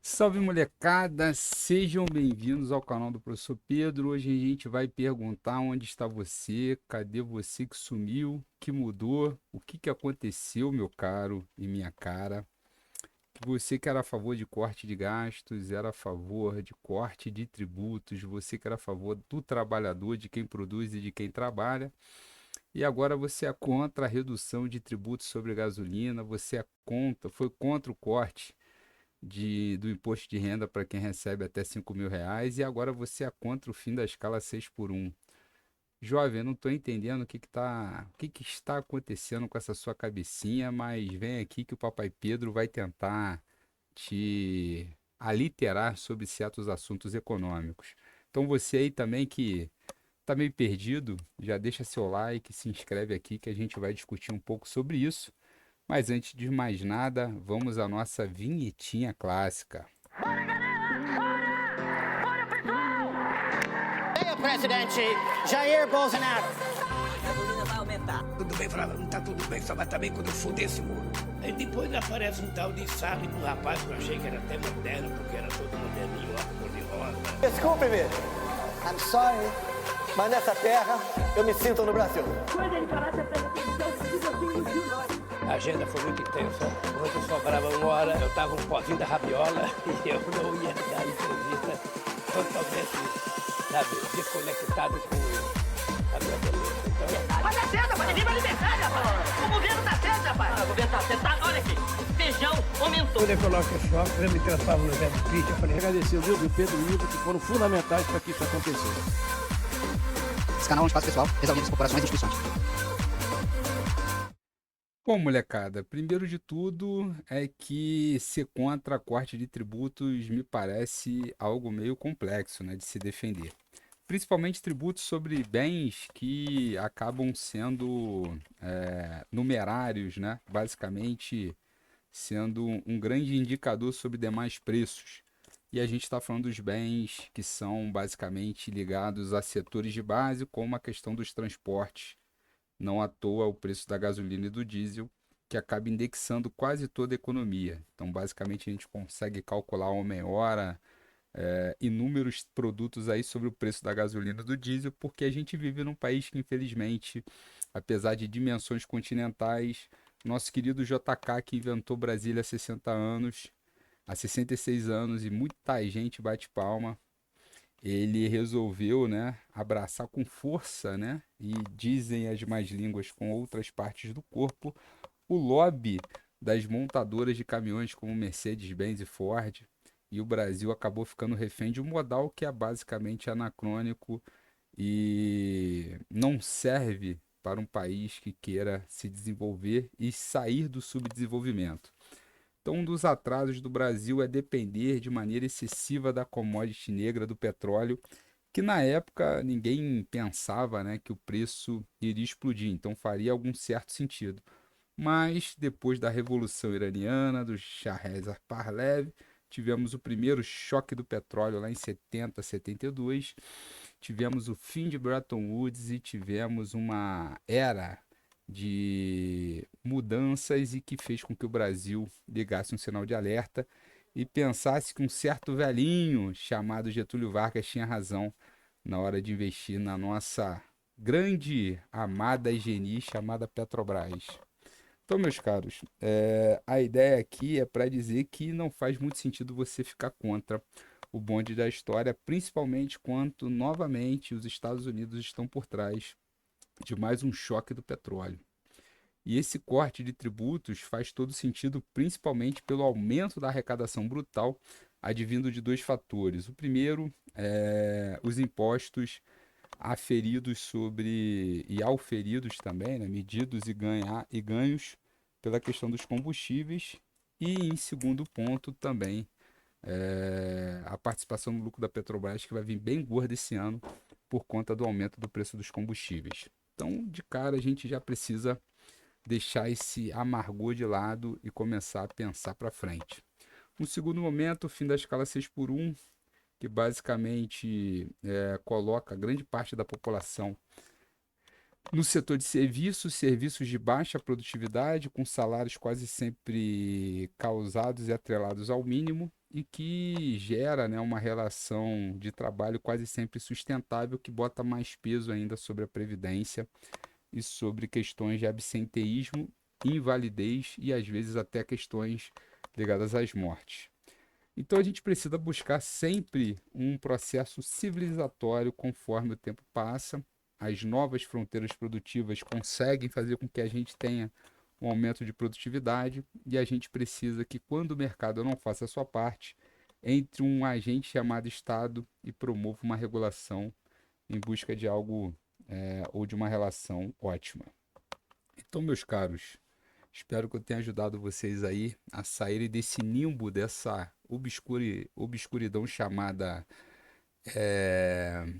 Salve molecada, sejam bem-vindos ao canal do Professor Pedro. Hoje a gente vai perguntar onde está você, cadê você que sumiu, que mudou, o que que aconteceu, meu caro e minha cara. Você que era a favor de corte de gastos, era a favor de corte de tributos, você que era a favor do trabalhador, de quem produz e de quem trabalha, e agora você é contra a redução de tributos sobre gasolina, você é contra, foi contra o corte do imposto de renda para quem recebe até R$ 5.000 e agora você é contra o fim da escala 6 por um. Jovem, eu não estou entendendo o que que está acontecendo com essa sua cabecinha, mas vem aqui que o Papai Pedro vai tentar te aliterar sobre certos assuntos econômicos. Então você aí também que está meio perdido, já deixa seu like, se inscreve aqui que a gente vai discutir um pouco sobre isso. Mas antes de mais nada, vamos à nossa vinhetinha clássica. Venha, presidente Jair Bolsonaro. A gasolina vai aumentar. Tudo bem, falava, não tá tudo bem, só vai também quando eu fuder esse muro. Aí depois aparece um tal de Sally do rapaz que eu achei que era até moderno, porque era todo moderninho, ó, cor de rosa. Desculpe-me, I'm sorry, mas nessa terra eu me sinto no Brasil. Quando ele falar, você presta atenção, se você iludiu nós. A agenda foi muito intensa. Quando sobrava uma hora, eu tava um pozinho da rabiola e eu não ia dar entrevista totalmente, sabe, desconectado com a minha beleza. Então, Mas tá certo, rapaz. Ninguém vai libertar, rapaz. O governo tá certo, rapaz. O governo tá certo. Olha aqui. Feijão aumentou. quando eu coloco o choque, eu me transformo no Zé do Cristo. Eu falei, Agradecer o Deus e o Pedro e o Ivo que foram fundamentais para que isso acontecesse. Esse canal é um espaço pessoal, resolvido as corporações e instituições. Bom, molecada, primeiro de tudo é que ser contra a corte de tributos me parece algo meio complexo, né, de se defender. Principalmente tributos sobre bens que acabam sendo numerários, né, basicamente sendo um grande indicador sobre demais preços. E a gente está falando dos bens que são basicamente ligados a setores de base, como a questão dos transportes. Não à toa o preço da gasolina e do diesel, que acaba indexando quase toda a economia. Então, basicamente, a gente consegue calcular homem-hora, inúmeros produtos aí sobre o preço da gasolina e do diesel, porque a gente vive num país que, infelizmente, apesar de dimensões continentais, nosso querido JK, que inventou Brasília há 60 anos, há 66 anos, e muita gente bate palma, ele resolveu, né, abraçar com força, né, e dizem as más línguas com outras partes do corpo, o lobby das montadoras de caminhões como Mercedes-Benz e Ford, e o Brasil acabou ficando refém de um modal que é basicamente anacrônico e não serve para um país que queira se desenvolver e sair do subdesenvolvimento. Então, um dos atrasos do Brasil é depender de maneira excessiva da commodity negra do petróleo, que na época ninguém pensava, né, que o preço iria explodir, então faria algum certo sentido. Mas depois da Revolução Iraniana, do Shah Reza Pahlavi, tivemos o primeiro choque do petróleo lá em 70, 72, tivemos o fim de Bretton Woods e tivemos uma era de mudanças e que fez com que o Brasil ligasse um sinal de alerta e pensasse que um certo velhinho chamado Getúlio Vargas tinha razão na hora de investir na nossa grande, amada e geni chamada Petrobras. Então, meus caros, a ideia aqui é para dizer que não faz muito sentido você ficar contra o bonde da história, principalmente quando, novamente, os Estados Unidos estão por trás de mais um choque do petróleo. E esse corte de tributos faz todo sentido, principalmente pelo aumento da arrecadação brutal, advindo de dois fatores. O primeiro é os impostos aferidos sobre e auferidos também, né, medidos e ganhos pela questão dos combustíveis. E em segundo ponto também a participação no lucro da Petrobras, que vai vir bem gorda esse ano por conta do aumento do preço dos combustíveis. Então, de cara, a gente já precisa deixar esse amargor de lado e começar a pensar para frente. No segundo momento, o fim da escala 6 por um, que basicamente coloca grande parte da população no setor de serviços, serviços de baixa produtividade, com salários quase sempre causados e atrelados ao mínimo, e que gera, né, uma relação de trabalho quase sempre sustentável que bota mais peso ainda sobre a previdência e sobre questões de absenteísmo, invalidez e às vezes até questões ligadas às mortes. Então a gente precisa buscar sempre um processo civilizatório conforme o tempo passa. As novas fronteiras produtivas conseguem fazer com que a gente tenha um aumento de produtividade e a gente precisa que, quando o mercado não faça a sua parte, entre um agente chamado Estado e promova uma regulação em busca de algo ou de uma relação ótima. Então, meus caros, espero que eu tenha ajudado vocês aí a saírem desse nimbo, dessa obscuridão chamada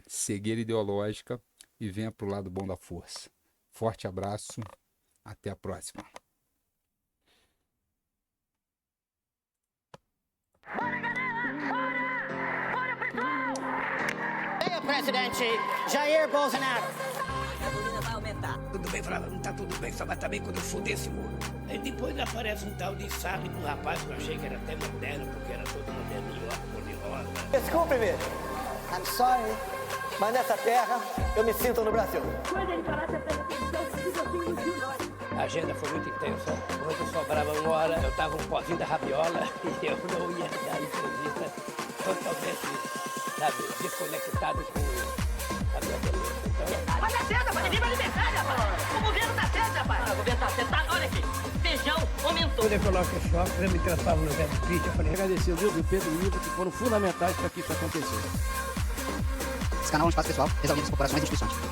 cegueira ideológica e venha para o lado bom da força. Forte abraço, até a próxima. Venha, presidente Jair Bolsonaro. A gasolina vai aumentar. Tudo bem, Flávio, não tá tudo bem, só vai estar bem quando eu fuder esse muro. Aí depois aparece um tal de Sarri com um rapaz que eu achei que era até moderno, porque era todo moderninho, ó, cor-de-rosa. Desculpe-me. I'm sorry, mas nessa terra eu me sinto no Brasil. Quando ele falar, você presta atenção, que você ouviu nós. A agenda foi muito intensa. Quando eu sobrava uma hora, eu tava um pozinho da rabiola e eu não ia dar entrevista totalmente, sabe, desconectado com a minha beleza. Então, Mas tá certo, rapaz. Ninguém vai libertar, rapaz. O governo tá certo, rapaz. O governo tá certo. Olha aqui. Feijão aumentou. quando eu coloco esse óculos, eu me transformo no Zé do Pitch. Eu falei, Agradecer o Dildo e o Pedro e o Ivo, que foram fundamentais para que isso acontecesse. Esse canal é um espaço pessoal, resolvendo as corporações e instituições.